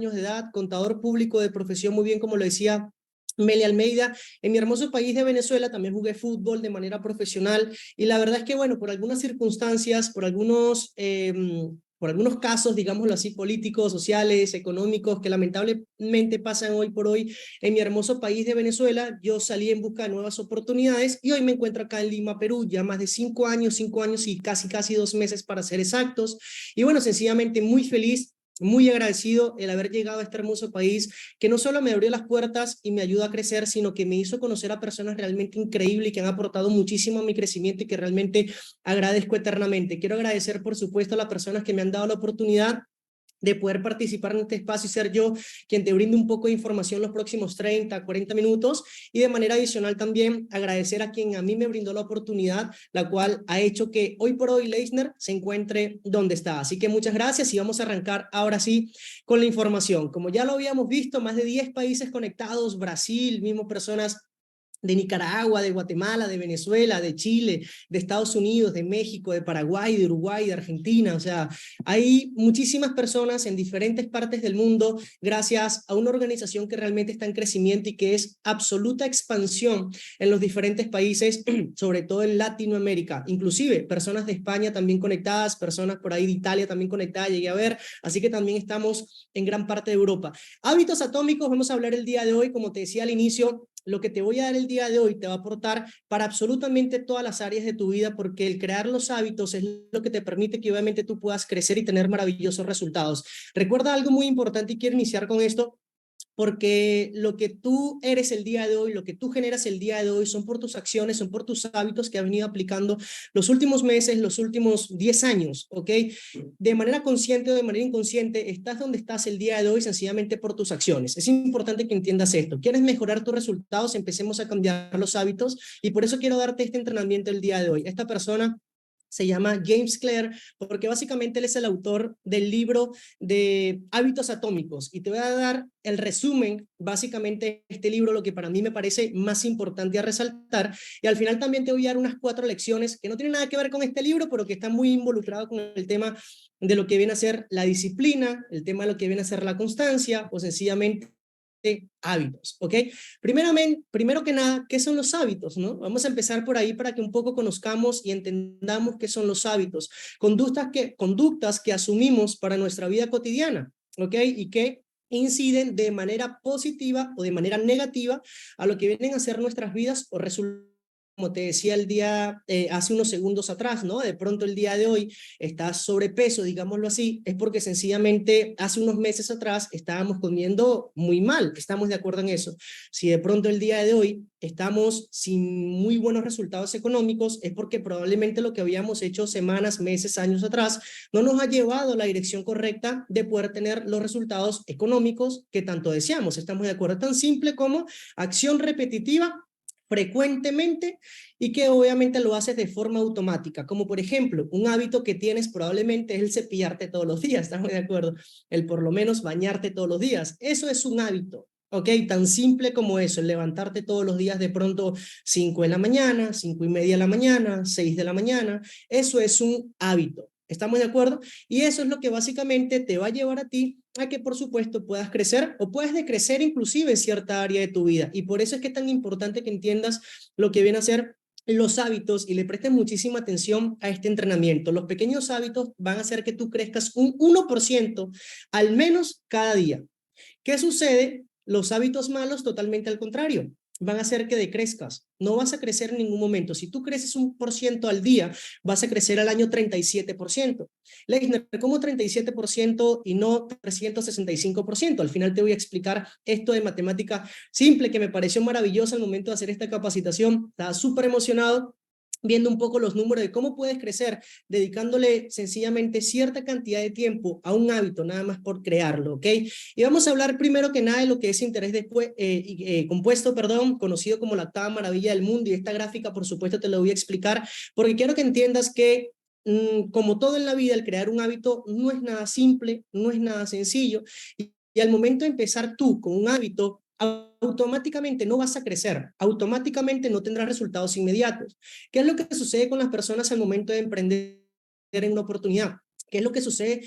años de edad, contador público de profesión, muy bien como lo decía Meli Almeida. En mi hermoso país de Venezuela también jugué fútbol de manera profesional y la verdad es que, bueno, por algunas circunstancias, por algunos casos, digámoslo así, políticos, sociales, económicos, que lamentablemente pasan hoy por hoy en mi hermoso país de Venezuela, yo salí en busca de nuevas oportunidades y hoy me encuentro acá en Lima, Perú, ya más de 5 años y casi 2 meses para ser exactos. Y bueno, sencillamente muy feliz, muy agradecido el haber llegado a este hermoso país que no solo me abrió las puertas y me ayudó a crecer, sino que me hizo conocer a personas realmente increíbles y que han aportado muchísimo a mi crecimiento y que realmente agradezco eternamente. Quiero agradecer, por supuesto, a las personas que me han dado la oportunidad de poder participar en este espacio y ser yo quien te brinde un poco de información los próximos 30, 40 minutos y de manera adicional también agradecer a quien a mí me brindó la oportunidad, la cual ha hecho que hoy por hoy Leisner se encuentre donde está. Así que muchas gracias y vamos a arrancar ahora sí con la información. Como ya lo habíamos visto, más de 10 países conectados, Brasil, mismo personas de Nicaragua, de Guatemala, de Venezuela, de Chile, de Estados Unidos, de México, de Paraguay, de Uruguay, de Argentina. O sea, hay muchísimas personas en diferentes partes del mundo gracias a una organización que realmente está en crecimiento y que es absoluta expansión en los diferentes países, sobre todo en Latinoamérica. Inclusive personas de España también conectadas, personas por ahí de Italia también conectadas, llegué a ver. Así que también estamos en gran parte de Europa. Hábitos atómicos, vamos a hablar el día de hoy, como te decía al inicio, lo que te voy a dar el día de hoy te va a aportar para absolutamente todas las áreas de tu vida, porque el crear los hábitos es lo que te permite que obviamente tú puedas crecer y tener maravillosos resultados. Recuerda algo muy importante y quiero iniciar con esto, porque lo que tú eres el día de hoy, lo que tú generas el día de hoy son por tus acciones, son por tus hábitos que has venido aplicando los últimos meses, los últimos 10 años, ¿ok? De manera consciente o de manera inconsciente, estás donde estás el día de hoy sencillamente por tus acciones. Es importante que entiendas esto. ¿Quieres mejorar tus resultados? Empecemos a cambiar los hábitos y por eso quiero darte este entrenamiento el día de hoy. Esta persona se llama James Clear, porque básicamente él es el autor del libro de Hábitos Atómicos. Y te voy a dar el resumen, básicamente, de este libro, lo que para mí me parece más importante a resaltar. Y al final también te voy a dar unas 4 lecciones que no tienen nada que ver con este libro, pero que están muy involucrados con el tema de lo que viene a ser la disciplina, el tema de lo que viene a ser la constancia, o sencillamente hábitos, ¿ok? Primero que nada, ¿qué son los hábitos, no? Vamos a empezar por ahí para que un poco conozcamos y entendamos qué son los hábitos. Conductas que asumimos para nuestra vida cotidiana, ¿ok? Y que inciden de manera positiva o de manera negativa a lo que vienen a ser nuestras vidas o resultados. Como te decía hace unos segundos atrás, ¿no? De pronto el día de hoy estás sobrepeso, digámoslo así, es porque sencillamente hace unos meses atrás estábamos comiendo muy mal, estamos de acuerdo en eso. Si de pronto el día de hoy estamos sin muy buenos resultados económicos, es porque probablemente lo que habíamos hecho semanas, meses, años atrás, no nos ha llevado a la dirección correcta de poder tener los resultados económicos que tanto deseamos. Estamos de acuerdo, tan simple como acción repetitiva frecuentemente y que obviamente lo haces de forma automática, como por ejemplo, un hábito que tienes probablemente es el cepillarte todos los días, ¿estamos de acuerdo? El por lo menos bañarte todos los días, eso es un hábito. Ok, tan simple como eso, el levantarte todos los días de pronto 5 de la mañana, 5:30 de la mañana, 6 de la mañana, eso es un hábito. ¿Estamos de acuerdo? Y eso es lo que básicamente te va a llevar a ti a que por supuesto puedas crecer o puedas decrecer inclusive en cierta área de tu vida. Y por eso es que es tan importante que entiendas lo que viene a ser los hábitos y le prestes muchísima atención a este entrenamiento. Los pequeños hábitos van a hacer que tú crezcas un 1% al menos cada día. ¿Qué sucede? Los hábitos malos, totalmente al contrario, van a hacer que decrezcas. No vas a crecer en ningún momento. Si tú creces 1% al día, vas a crecer al año 37%. Leisner, ¿cómo 37% y no 365%? Al final te voy a explicar esto de matemática simple que me pareció maravilloso al momento de hacer esta capacitación. Estaba súper emocionado viendo un poco los números de cómo puedes crecer dedicándole sencillamente cierta cantidad de tiempo a un hábito, nada más por crearlo, ¿ok? Y vamos a hablar primero que nada de lo que es interés compuesto, perdón, conocido como la octava maravilla del mundo, y esta gráfica, por supuesto, te lo voy a explicar, porque quiero que entiendas que como todo en la vida, el crear un hábito no es nada simple, no es nada sencillo, y al momento de empezar tú con un hábito, automáticamente no vas a crecer, automáticamente no tendrás resultados inmediatos. ¿Qué es lo que sucede con las personas al momento de emprender en una oportunidad? ¿Qué es lo que sucede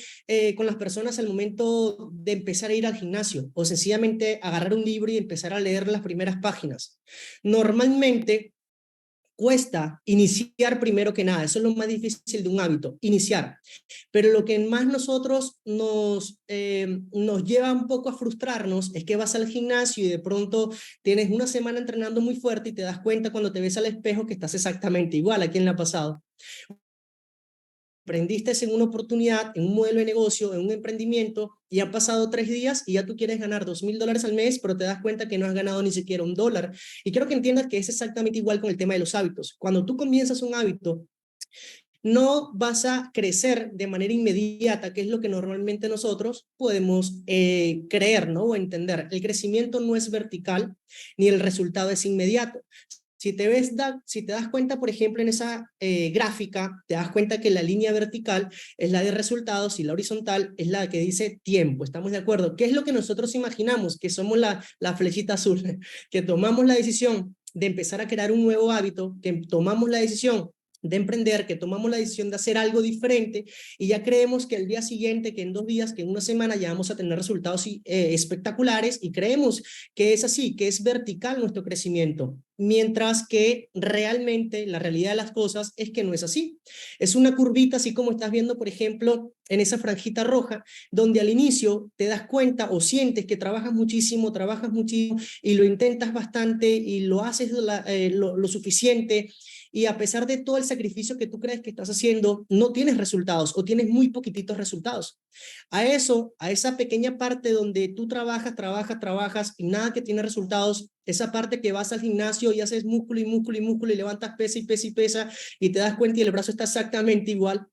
con las personas al momento de empezar a ir al gimnasio o sencillamente agarrar un libro y empezar a leer las primeras páginas? Normalmente cuesta iniciar primero que nada, eso es lo más difícil de un hábito, iniciar. Pero lo que más nosotros nos lleva un poco a frustrarnos es que vas al gimnasio y de pronto tienes una semana entrenando muy fuerte y te das cuenta cuando te ves al espejo que estás exactamente igual. ¿A quién le ha pasado? Emprendiste en una oportunidad, en un modelo de negocio, en un emprendimiento, y han pasado 3 días y ya tú quieres ganar $2,000 al mes, pero te das cuenta que no has ganado ni siquiera $1. Y quiero que entiendas que es exactamente igual con el tema de los hábitos. Cuando tú comienzas un hábito, no vas a crecer de manera inmediata, que es lo que normalmente nosotros podemos creer, ¿no? O entender. El crecimiento no es vertical, ni el resultado es inmediato. Si te das cuenta, por ejemplo, en esa gráfica, te das cuenta que la línea vertical es la de resultados y la horizontal es la que dice tiempo. ¿Estamos de acuerdo? ¿Qué es lo que nosotros imaginamos? Que somos la flechita azul, que tomamos la decisión de empezar a crear un nuevo hábito, que tomamos la decisión de emprender, que tomamos la decisión de hacer algo diferente y ya creemos que el día siguiente, que en 2 días, que en una semana ya vamos a tener resultados espectaculares y creemos que es así, que es vertical nuestro crecimiento, mientras que realmente la realidad de las cosas es que no es así. Es una curvita así como estás viendo, por ejemplo, en esa franjita roja, donde al inicio te das cuenta o sientes que trabajas muchísimo y lo intentas bastante y lo haces lo suficiente y a pesar de todo el sacrificio que tú crees que estás haciendo, no tienes resultados o tienes muy poquititos resultados. A eso, a esa pequeña parte donde tú trabajas y nada que tiene resultados, esa parte que vas al gimnasio y haces músculo y músculo y músculo y levantas pesa y pesa y pesa y te das cuenta y el brazo está exactamente igual.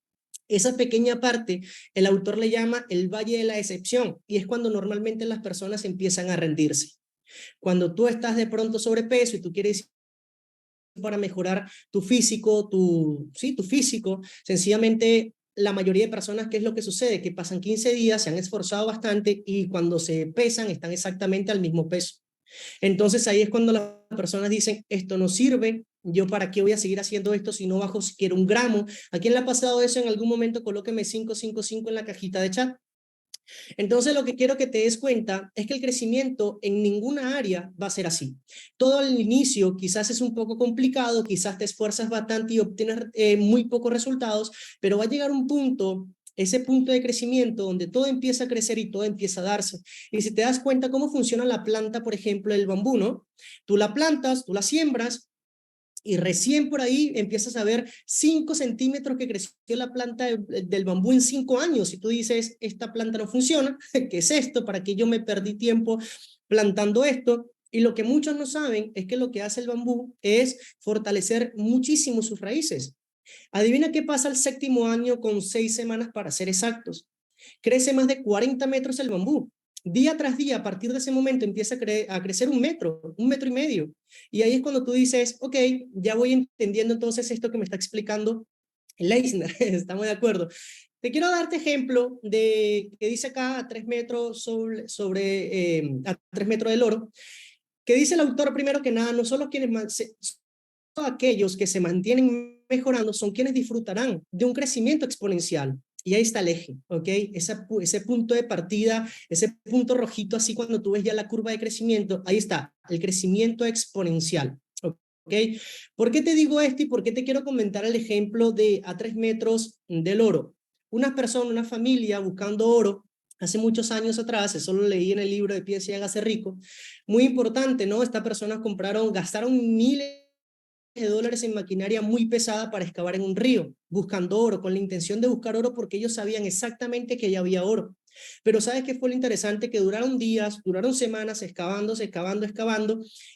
Esa pequeña parte, el autor le llama el valle de la decepción y es cuando normalmente las personas empiezan a rendirse. Cuando tú estás de pronto sobrepeso y tú quieres para mejorar tu físico, tu físico, sencillamente la mayoría de personas, ¿qué es lo que sucede? Que pasan 15 días, se han esforzado bastante y cuando se pesan están exactamente al mismo peso. Entonces ahí es cuando las personas dicen, esto no sirve, yo para qué voy a seguir haciendo esto si no bajo siquiera 1 gramo. ¿A quién le ha pasado eso en algún momento? Colóqueme 555 en la cajita de chat. Entonces, lo que quiero que te des cuenta es que el crecimiento en ninguna área va a ser así. Todo al inicio quizás es un poco complicado, quizás te esfuerzas bastante y obtienes muy pocos resultados, pero va a llegar un punto, ese punto de crecimiento donde todo empieza a crecer y todo empieza a darse. Y si te das cuenta cómo funciona la planta, por ejemplo, el bambú, ¿no? Tú la plantas, tú la siembras, y recién por ahí empiezas a ver 5 centímetros que creció la planta del bambú en 5 años. Y tú dices, esta planta no funciona, ¿qué es esto? ¿Para qué yo me perdí tiempo plantando esto? Y lo que muchos no saben es que lo que hace el bambú es fortalecer muchísimo sus raíces. Adivina qué pasa el 7.º año con 6 semanas para ser exactos. Crece más de 40 metros el bambú. Día tras día, a partir de ese momento, empieza a crecer 1 metro y medio. Y ahí es cuando tú dices, ok, ya voy entendiendo entonces esto que me está explicando Leisner. Estamos de acuerdo. Te quiero darte ejemplo de que dice acá a 3 metros a 3 metros del oro, que dice el autor primero que nada, no solo aquellos que se mantienen mejorando son quienes disfrutarán de un crecimiento exponencial. Y ahí está el eje, ¿ok? Ese punto de partida, ese punto rojito, así cuando tú ves ya la curva de crecimiento, ahí está, el crecimiento exponencial, ¿ok? ¿Por qué te digo esto y por qué te quiero comentar el ejemplo de a 3 metros del oro? Una persona, una familia buscando oro, hace muchos años atrás, eso lo leí en el libro de Piense y hágase rico, muy importante, ¿no? Estas personas gastaron miles de dólares en maquinaria muy pesada para excavar en un río, buscando oro, con la intención de buscar oro porque ellos sabían exactamente que ya había oro. Pero ¿sabes qué fue lo interesante? Que duraron días, duraron semanas excavando,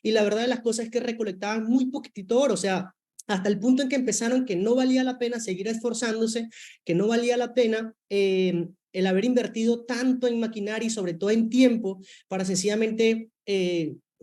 y la verdad de las cosas es que recolectaban muy poquitito oro, o sea, hasta el punto en que empezaron que no valía la pena seguir esforzándose, que no valía la pena el haber invertido tanto en maquinaria y sobre todo en tiempo para sencillamente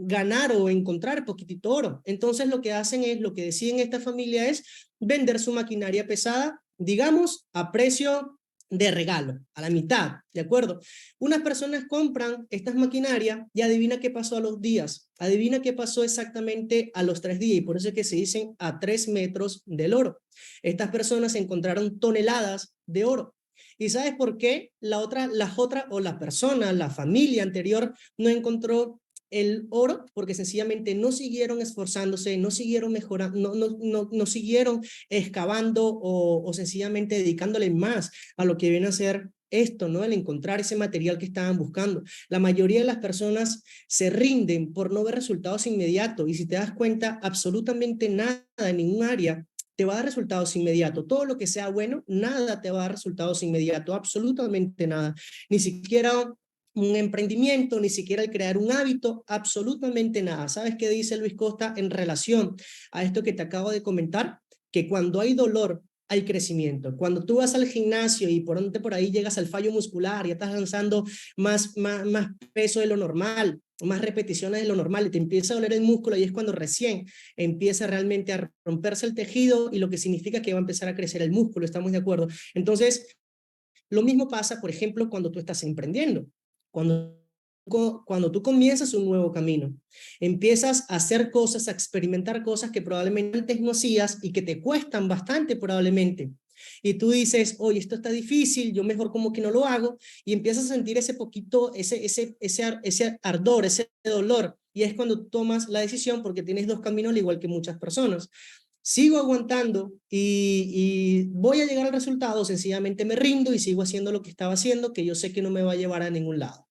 ganar o encontrar poquitito oro. Entonces lo que hacen es, lo que deciden esta familia es vender su maquinaria pesada, digamos, a precio de regalo, a la mitad, ¿de acuerdo? Unas personas compran estas maquinarias y adivina qué pasó a los días, adivina qué pasó exactamente a los 3 días, y por eso es que se dicen a 3 metros del oro. Estas personas encontraron toneladas de oro. ¿Y sabes por qué la persona, la familia anterior no encontró el oro? Porque sencillamente no siguieron esforzándose, no siguieron mejorando, no siguieron excavando o sencillamente dedicándole más a lo que viene a ser esto, ¿no? El encontrar ese material que estaban buscando. La mayoría de las personas se rinden por no ver resultados inmediatos y si te das cuenta, absolutamente nada en ningún área te va a dar resultados inmediatos. Todo lo que sea bueno, nada te va a dar resultados inmediatos, absolutamente nada. Ni siquiera un emprendimiento, ni siquiera el crear un hábito, absolutamente nada. ¿Sabes qué dice Luis Costa en relación a esto que te acabo de comentar? Que cuando hay dolor, hay crecimiento. Cuando tú vas al gimnasio y por ahí llegas al fallo muscular, ya estás lanzando más peso de lo normal, más repeticiones de lo normal y te empieza a doler el músculo y es cuando recién empieza realmente a romperse el tejido y lo que significa que va a empezar a crecer el músculo, ¿estamos de acuerdo? Entonces, lo mismo pasa, por ejemplo, cuando tú estás emprendiendo. Cuando cuando tú comienzas un nuevo camino, empiezas a hacer cosas, a experimentar cosas que probablemente antes no hacías y que te cuestan bastante probablemente. Y tú dices, oye, esto está difícil, yo mejor como que no lo hago, y empiezas a sentir ese poquito, ese ardor, ese dolor, y es cuando tomas la decisión porque tienes dos caminos al igual que muchas personas. Sigo aguantando y voy a llegar al resultado, sencillamente me rindo y sigo haciendo lo que estaba haciendo, que yo sé que no me va a llevar a ningún lado.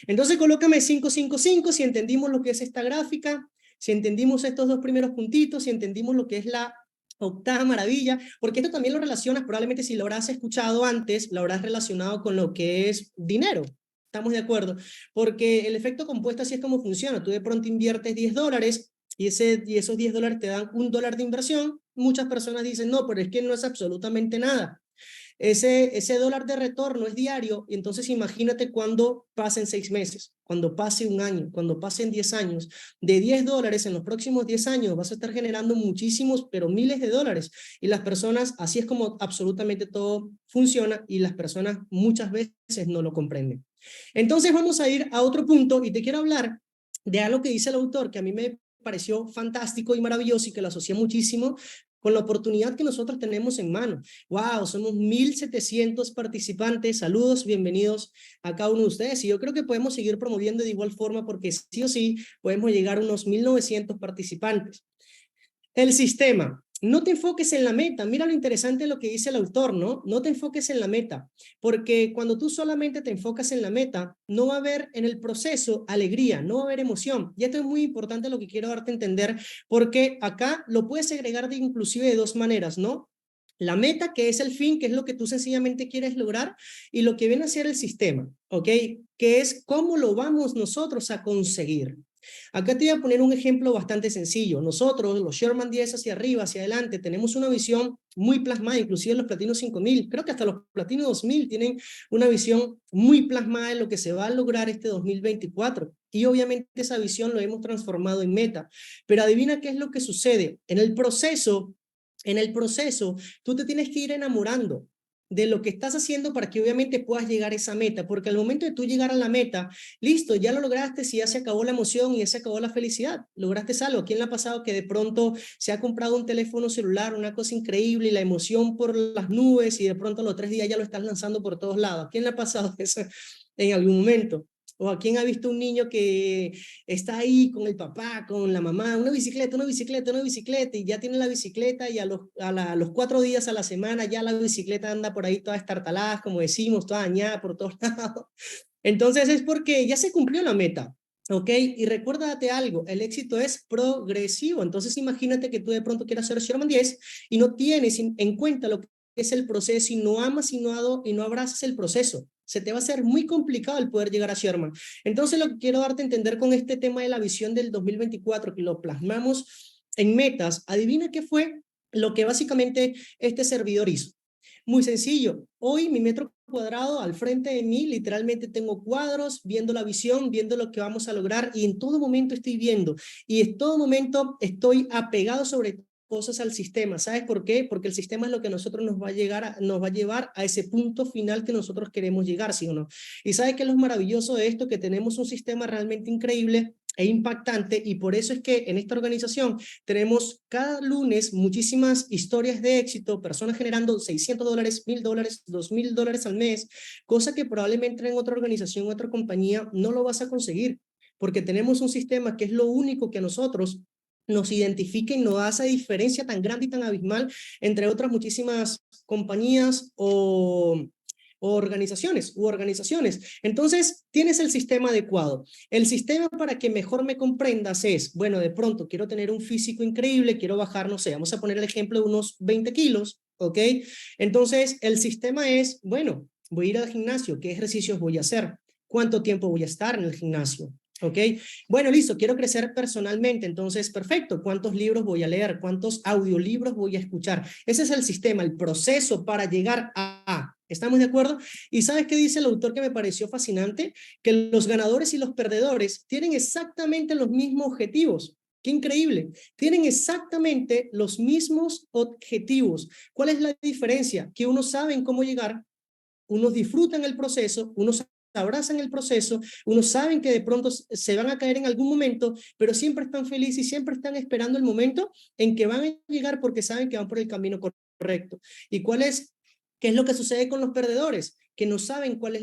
Entonces colócame 5, 5, 5, si entendimos lo que es esta gráfica, si entendimos estos dos primeros puntitos, si entendimos lo que es la octava maravilla, porque esto también lo relacionas, probablemente si lo habrás escuchado antes, lo habrás relacionado con lo que es dinero. ¿Estamos de acuerdo? Porque el efecto compuesto así es como funciona. Tú de pronto inviertes $10 y esos $10 te dan $1 de inversión. Muchas personas dicen, no, pero es que no es absolutamente nada. Ese dólar de retorno es diario, y entonces imagínate cuando pasen 6 meses, cuando pase un año, cuando pasen 10 años. De $10 en los próximos 10 años vas a estar generando muchísimos, pero miles de dólares. Y las personas, así es como absolutamente todo funciona y las personas muchas veces no lo comprenden. Entonces vamos a ir a otro punto y te quiero hablar de algo que dice el autor que a mí me pareció fantástico y maravilloso y que lo asocié muchísimo con la oportunidad que nosotros tenemos en mano. Wow, somos 1,700 participantes. Saludos, bienvenidos a cada uno de ustedes. Y yo creo que podemos seguir promoviendo de igual forma porque sí o sí podemos llegar a unos 1,900 participantes. El sistema. No te enfoques en la meta. Mira lo interesante de lo que dice el autor, ¿no? No te enfoques en la meta, porque cuando tú solamente te enfocas en la meta, no va a haber en el proceso alegría, no va a haber emoción. Y esto es muy importante lo que quiero darte a entender, porque acá lo puedes segregar de inclusive de dos maneras, ¿no? La meta, que es el fin, que es lo que tú sencillamente quieres lograr, y lo que viene a ser el sistema, ¿ok? Que es cómo lo vamos nosotros a conseguir. Acá te voy a poner un ejemplo bastante sencillo. Nosotros, los Sherman 10 hacia arriba, hacia adelante, tenemos una visión muy plasmada, inclusive los Platino 5000, creo que hasta los Platino 2000 tienen una visión muy plasmada de lo que se va a lograr este 2024. Y obviamente esa visión lo hemos transformado en meta. Pero adivina qué es lo que sucede. En el proceso, tú te tienes que ir enamorando de lo que estás haciendo para que obviamente puedas llegar a esa meta, porque al momento de tú llegar a la meta, listo, ya lo lograste, si ya se acabó la emoción y ya se acabó la felicidad, lograste algo. ¿Quién le ha pasado que de pronto se ha comprado un teléfono celular, una cosa increíble y la emoción por las nubes y de pronto a los 3 días ya lo estás lanzando por todos lados? ¿Quién le ha pasado eso en algún momento? ¿O a quién ha visto un niño que está ahí con el papá, con la mamá, una bicicleta, una bicicleta, una bicicleta, y ya tiene la bicicleta y a los 4 días a la semana ya la bicicleta anda por ahí toda estartalada, como decimos, toda dañada por todos lados? Entonces es porque ya se cumplió la meta, ¿ok? Y recuérdate algo, el éxito es progresivo. Entonces imagínate que tú de pronto quieras hacer Sherman 10 y no tienes en cuenta lo que es el proceso y no amas y no abrazas el proceso. Se te va a hacer muy complicado el poder llegar a Sherman. Entonces lo que quiero darte a entender con este tema de la visión del 2024, que lo plasmamos en metas, adivina qué fue lo que básicamente este servidor hizo. Muy sencillo. Hoy mi metro cuadrado al frente de mí, literalmente tengo cuadros, viendo la visión, viendo lo que vamos a lograr y en todo momento estoy viendo y en todo momento estoy apegado sobre cosas al sistema. ¿Sabes por qué? Porque el sistema es lo que nosotros nos va a llevar a ese punto final que nosotros queremos llegar, ¿sí o no? Y ¿sabes qué es lo maravilloso de esto? Que tenemos un sistema realmente increíble e impactante, y por eso es que en esta organización tenemos cada lunes muchísimas historias de éxito, personas generando $600, $1,000, $2,000 al mes, cosa que probablemente en otra organización, otra compañía no lo vas a conseguir, porque tenemos un sistema que es lo único que a nosotros nos identifica y nos hace diferencia tan grande y tan abismal entre otras muchísimas compañías o organizaciones. Entonces, tienes el sistema adecuado. El sistema para que mejor me comprendas es, bueno, de pronto quiero tener un físico increíble, quiero bajar, no sé, vamos a poner el ejemplo de unos 20 kilos, ¿ok? Entonces, el sistema es, bueno, voy a ir al gimnasio, ¿qué ejercicios voy a hacer? ¿Cuánto tiempo voy a estar en el gimnasio? ¿Ok? Bueno, listo, quiero crecer personalmente, entonces, perfecto. ¿Cuántos libros voy a leer? ¿Cuántos audiolibros voy a escuchar? Ese es el sistema, el proceso para llegar a... ¿Estamos de acuerdo? ¿Y sabes qué dice el autor que me pareció fascinante? Que los ganadores y los perdedores tienen exactamente los mismos objetivos. ¡Qué increíble! Tienen exactamente los mismos objetivos. ¿Cuál es la diferencia? Que unos saben cómo llegar, unos disfrutan el proceso, unos abrazan el proceso, unos saben que de pronto se van a caer en algún momento, pero siempre están felices y siempre están esperando el momento en que van a llegar porque saben que van por el camino correcto. ¿Y qué es lo que sucede con los perdedores? Que no saben cuál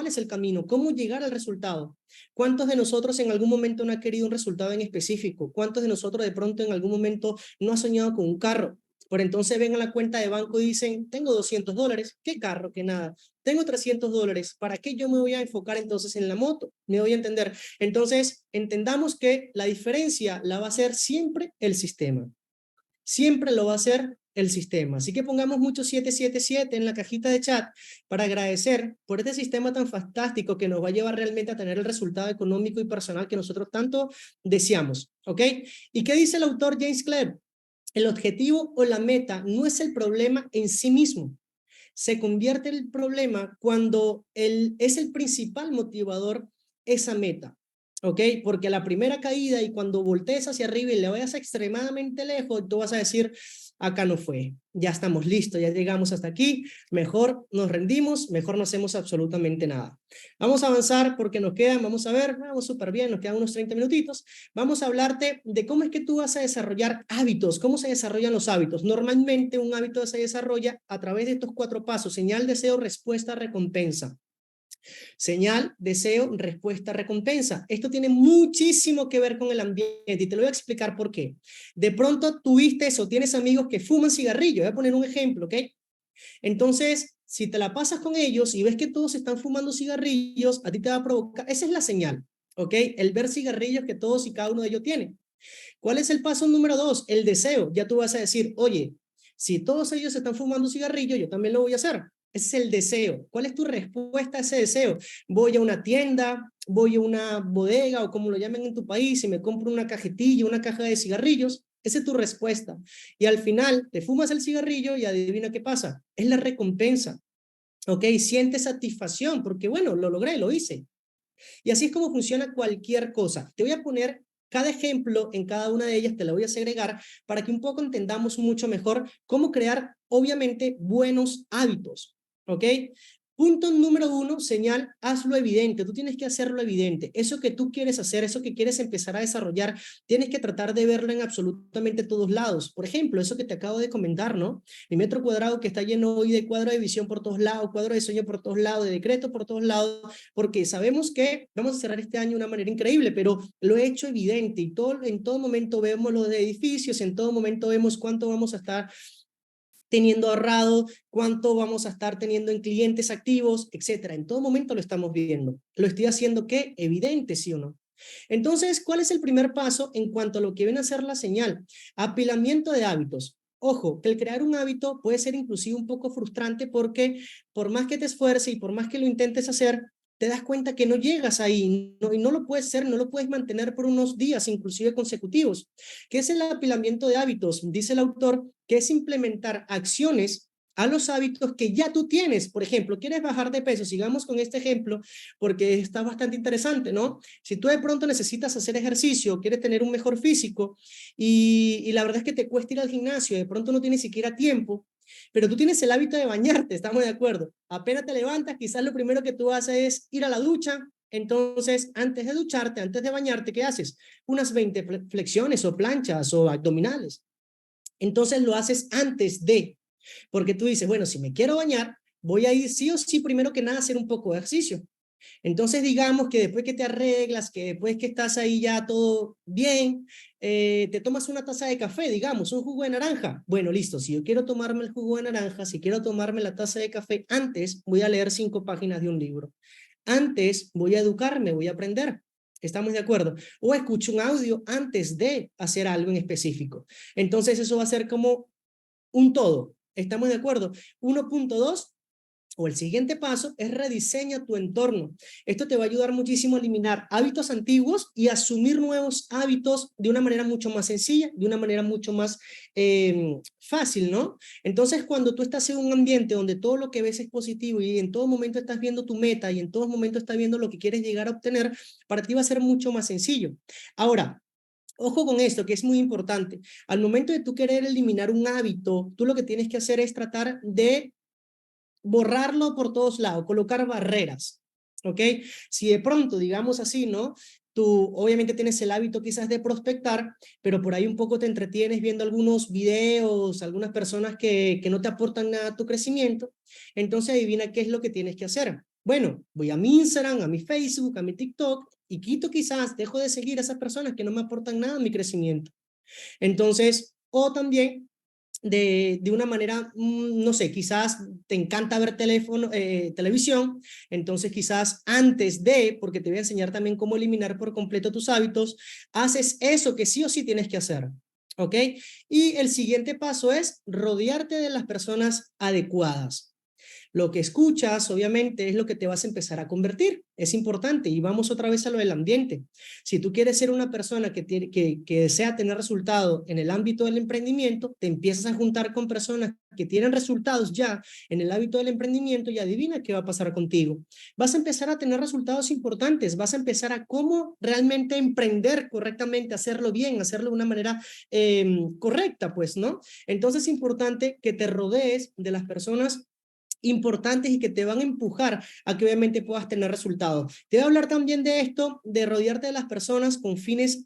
es el camino, cómo llegar al resultado. ¿Cuántos de nosotros en algún momento no ha querido un resultado en específico? ¿Cuántos de nosotros de pronto en algún momento no ha soñado con un carro? Por entonces ven a la cuenta de banco y dicen, tengo $200, ¿qué carro? ¿Qué nada? Tengo $300, ¿para qué yo me voy a enfocar entonces en la moto? Me voy a entender. Entonces, entendamos que la diferencia la va a hacer siempre el sistema. Siempre lo va a hacer el sistema. Así que pongamos mucho 777 en la cajita de chat para agradecer por este sistema tan fantástico que nos va a llevar realmente a tener el resultado económico y personal que nosotros tanto deseamos. ¿Ok? ¿Y qué dice el autor James Clear? El objetivo o la meta no es el problema en sí mismo. Se convierte en el problema cuando es el principal motivador esa meta. ¿Ok? Porque la primera caída y cuando voltees hacia arriba y le vayas extremadamente lejos, tú vas a decir, acá no fue, ya estamos listos, ya llegamos hasta aquí, mejor nos rendimos, mejor no hacemos absolutamente nada. Vamos a avanzar porque nos quedan, vamos a ver, vamos súper bien, nos quedan unos 30 minutitos. Vamos a hablarte de cómo es que tú vas a desarrollar hábitos, cómo se desarrollan los hábitos. Normalmente un hábito se desarrolla a través de estos 4 pasos: señal, deseo, respuesta, recompensa. Señal, deseo, respuesta, recompensa. Esto tiene muchísimo que ver con el ambiente y te lo voy a explicar por qué. De pronto tuviste eso, tienes amigos que fuman cigarrillo. Voy a poner un ejemplo, ¿ok? Entonces, si te la pasas con ellos y ves que todos están fumando cigarrillos, a ti te va a provocar, esa es la señal, ¿ok? El ver cigarrillos que todos y cada uno de ellos tiene. ¿Cuál es el paso número 2? El deseo. Ya tú vas a decir, oye, si todos ellos están fumando cigarrillo, yo también lo voy a hacer. Ese es el deseo. ¿Cuál es tu respuesta a ese deseo? Voy a una tienda, voy a una bodega o como lo llamen en tu país y me compro una cajetilla, una caja de cigarrillos. Esa es tu respuesta. Y al final te fumas el cigarrillo y adivina qué pasa. Es la recompensa. ¿Ok? Sientes satisfacción porque, bueno, lo logré, lo hice. Y así es como funciona cualquier cosa. Te voy a poner cada ejemplo en cada una de ellas, te la voy a segregar para que un poco entendamos mucho mejor cómo crear, obviamente, buenos hábitos. ¿Ok? Punto número 1, señal, hazlo evidente. Tú tienes que hacerlo evidente. Eso que tú quieres hacer, eso que quieres empezar a desarrollar, tienes que tratar de verlo en absolutamente todos lados. Por ejemplo, eso que te acabo de comentar, ¿no? Mi metro cuadrado que está lleno hoy de cuadro de visión por todos lados, cuadro de sueño por todos lados, de decreto por todos lados, porque sabemos que vamos a cerrar este año de una manera increíble, pero lo he hecho evidente y en todo momento vemos los edificios, en todo momento vemos cuánto vamos a estar teniendo ahorrado, cuánto vamos a estar teniendo en clientes activos, etcétera. En todo momento lo estamos viendo. ¿Lo estoy haciendo qué? Evidente, ¿sí o no? Entonces, ¿cuál es el primer paso en cuanto a lo que viene a ser la señal? Apilamiento de hábitos. Ojo, que el crear un hábito puede ser inclusive un poco frustrante porque por más que te esfuerces y por más que lo intentes hacer, te das cuenta que no llegas ahí y no lo puedes hacer, no lo puedes mantener por unos días, inclusive consecutivos. ¿Qué es el apilamiento de hábitos? Dice el autor que es implementar acciones a los hábitos que ya tú tienes. Por ejemplo, quieres bajar de peso, sigamos con este ejemplo porque está bastante interesante, ¿no? Si tú de pronto necesitas hacer ejercicio, quieres tener un mejor físico y la verdad es que te cuesta ir al gimnasio, de pronto no tienes siquiera tiempo, pero tú tienes el hábito de bañarte, estamos de acuerdo. Apenas te levantas, quizás lo primero que tú haces es ir a la ducha, Entonces, antes de ducharte, antes de bañarte, ¿qué haces? Unas 20 flexiones o planchas o abdominales. Entonces lo haces antes de, porque tú dices, bueno, si me quiero bañar, voy a ir sí o sí, primero que nada, a hacer un poco de ejercicio. Entonces, digamos que después que te arreglas, que después que estás ahí ya todo bien, te tomas una taza de café, digamos, un jugo de naranja. Bueno, listo, si yo quiero tomarme el jugo de naranja, si quiero tomarme la taza de café, antes voy a leer 5 páginas de un libro. Antes voy a educarme, voy a aprender. ¿Estamos de acuerdo? O escucho un audio antes de hacer algo en específico. Entonces, eso va a ser como un todo. ¿Estamos de acuerdo? 1.2 o el siguiente paso es rediseña tu entorno. Esto te va a ayudar muchísimo a eliminar hábitos antiguos y asumir nuevos hábitos de una manera mucho más sencilla, de una manera mucho más fácil, ¿no? Entonces, cuando tú estás en un ambiente donde todo lo que ves es positivo y en todo momento estás viendo tu meta y en todo momento estás viendo lo que quieres llegar a obtener, para ti va a ser mucho más sencillo. Ahora, ojo con esto, que es muy importante. Al momento de tú querer eliminar un hábito, tú lo que tienes que hacer es tratar de borrarlo por todos lados, colocar barreras, ¿ok? Si de pronto, digamos así, ¿no? Tú obviamente tienes el hábito quizás de prospectar, pero por ahí un poco te entretienes viendo algunos videos, algunas personas que no te aportan nada a tu crecimiento, entonces adivina qué es lo que tienes que hacer. Bueno, voy a mi Instagram, a mi Facebook, a mi TikTok y quito quizás, dejo de seguir a esas personas que no me aportan nada a mi crecimiento. Entonces, o también de una manera, no sé, quizás te encanta ver televisión, entonces quizás antes de, porque te voy a enseñar también cómo eliminar por completo tus hábitos, haces eso que sí o sí tienes que hacer, ¿ok? Y el siguiente paso es rodearte de las personas adecuadas. Lo que escuchas, obviamente, es lo que te vas a empezar a convertir. Es importante. Y vamos otra vez a lo del ambiente. Si tú quieres ser una persona que desea tener resultados en el ámbito del emprendimiento, te empiezas a juntar con personas que tienen resultados ya en el ámbito del emprendimiento y adivina qué va a pasar contigo. Vas a empezar a tener resultados importantes. Vas a empezar a cómo realmente emprender correctamente, hacerlo bien, hacerlo de una manera correcta, pues, ¿no? Entonces es importante que te rodees de las personas importantes y que te van a empujar a que obviamente puedas tener resultados. Te voy a hablar también de esto, de rodearte de las personas con fines,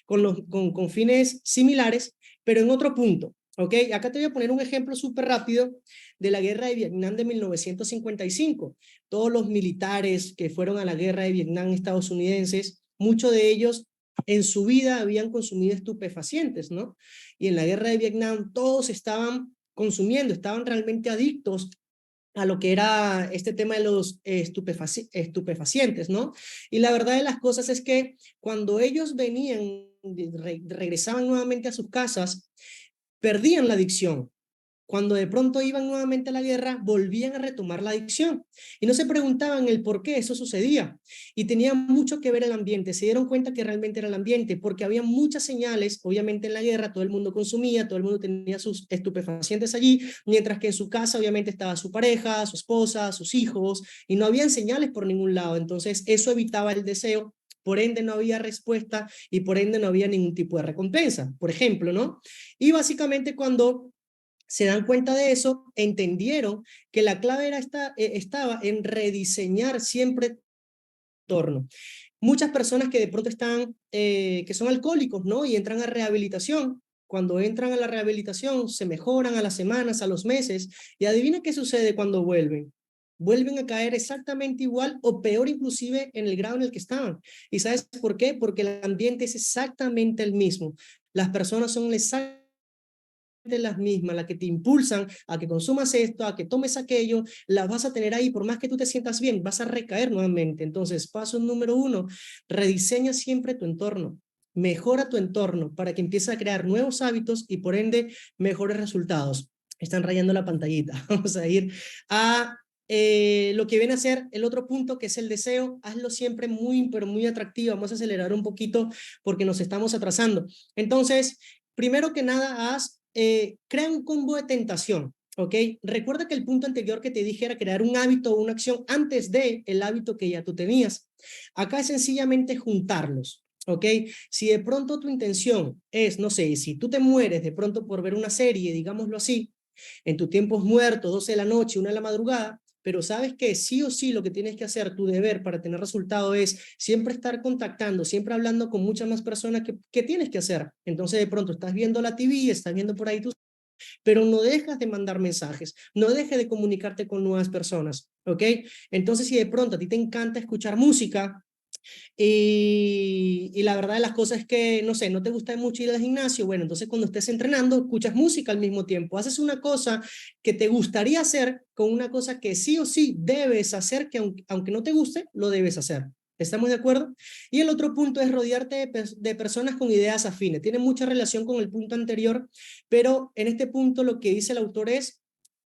con fines similares, pero en otro punto. ¿Ok? Acá te voy a poner un ejemplo súper rápido de la guerra de Vietnam de 1955. Todos los militares que fueron a la guerra de Vietnam estadounidenses, muchos de ellos en su vida habían consumido estupefacientes, ¿no? Y en la guerra de Vietnam todos estaban consumiendo, estaban realmente adictos a lo que era este tema de los estupefacientes, ¿no? Y la verdad de las cosas es que cuando ellos venían, regresaban nuevamente a sus casas, perdían la adicción. Cuando de pronto iban nuevamente a la guerra, volvían a retomar la adicción y no se preguntaban el por qué eso sucedía. Y tenía mucho que ver el ambiente. Se dieron cuenta que realmente era el ambiente, porque había muchas señales. Obviamente en la guerra todo el mundo consumía, todo el mundo tenía sus estupefacientes allí, mientras que en su casa obviamente estaba su pareja, su esposa, sus hijos, y no habían señales por ningún lado. Entonces eso evitaba el deseo. Por ende no había respuesta y por ende no había ningún tipo de recompensa, por ejemplo, ¿no? Y básicamente cuando se dan cuenta de eso, entendieron que la clave estaba en rediseñar siempre el entorno. Muchas personas que de pronto están, que son alcohólicos, ¿no? Y entran a rehabilitación. Cuando entran a la rehabilitación, se mejoran a las semanas, a los meses, y adivina qué sucede cuando vuelven. Vuelven a caer exactamente igual o peor inclusive en el grado en el que estaban. ¿Y sabes por qué? Porque el ambiente es exactamente el mismo. Las personas son exactamente las mismas, las que te impulsan a que consumas esto, a que tomes aquello, las vas a tener ahí, por más que tú te sientas bien, vas a recaer nuevamente. Entonces, paso número 1, rediseña siempre tu entorno, mejora tu entorno para que empieces a crear nuevos hábitos y por ende mejores resultados. Están rayando la pantallita. Vamos a ir a lo que viene a ser el otro punto, que es el deseo. Hazlo siempre muy, pero muy atractivo. Vamos a acelerar un poquito porque nos estamos atrasando. Entonces, primero que nada, crea un combo de tentación, ¿ok? Recuerda que el punto anterior que te dije era crear un hábito o una acción antes de el hábito que ya tú tenías. Acá es sencillamente juntarlos, ¿ok? Si de pronto tu intención es, no sé, si tú te mueres de pronto por ver una serie, digámoslo así, en tus tiempos muertos, 12 de la noche, 1 de la madrugada, pero sabes que sí o sí lo que tienes que hacer, tu deber para tener resultado es siempre estar contactando, siempre hablando con muchas más personas que tienes que hacer. Entonces de pronto estás viendo la TV, estás viendo por ahí tus, pero no dejas de mandar mensajes, no dejes de comunicarte con nuevas personas, ¿ok? Entonces si de pronto a ti te encanta escuchar música, y la verdad de las cosas es que, no sé, no te gusta mucho ir al gimnasio, bueno, entonces cuando estés entrenando, escuchas música al mismo tiempo, haces una cosa que te gustaría hacer con una cosa que sí o sí debes hacer, que aunque no te guste, lo debes hacer. ¿Estamos de acuerdo? Y el otro punto es rodearte de personas con ideas afines. Tiene mucha relación con el punto anterior, pero en este punto lo que dice el autor es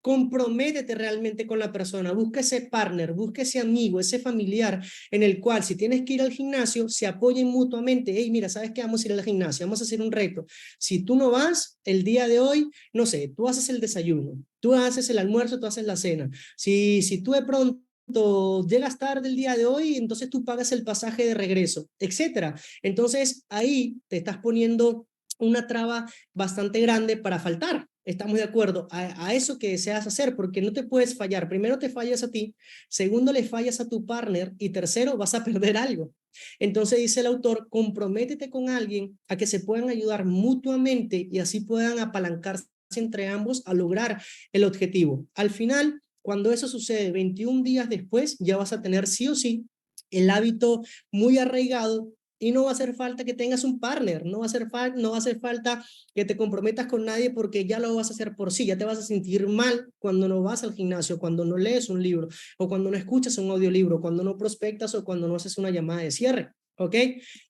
comprométete realmente con la persona, busca ese partner, busca ese amigo, ese familiar en el cual si tienes que ir al gimnasio, se apoyen mutuamente. Hey, mira, ¿sabes qué? Vamos a ir al gimnasio, vamos a hacer un reto. Si tú no vas, el día de hoy, no sé, tú haces el desayuno, tú haces el almuerzo, tú haces la cena. Si tú de pronto llegas tarde el día de hoy, entonces tú pagas el pasaje de regreso, etcétera. Entonces ahí te estás poniendo una traba bastante grande para faltar. Estamos de acuerdo a eso que deseas hacer, porque no te puedes fallar. Primero te fallas a ti, segundo le fallas a tu partner y tercero vas a perder algo. Entonces dice el autor, comprométete con alguien a que se puedan ayudar mutuamente y así puedan apalancarse entre ambos a lograr el objetivo. Al final, cuando eso sucede 21 días después, ya vas a tener sí o sí el hábito muy arraigado y no va a hacer falta que tengas un partner, no va a hacer falta que te comprometas con nadie porque ya lo vas a hacer por sí, ya te vas a sentir mal cuando no vas al gimnasio, cuando no lees un libro o cuando no escuchas un audiolibro, cuando no prospectas o cuando no haces una llamada de cierre, ¿ok?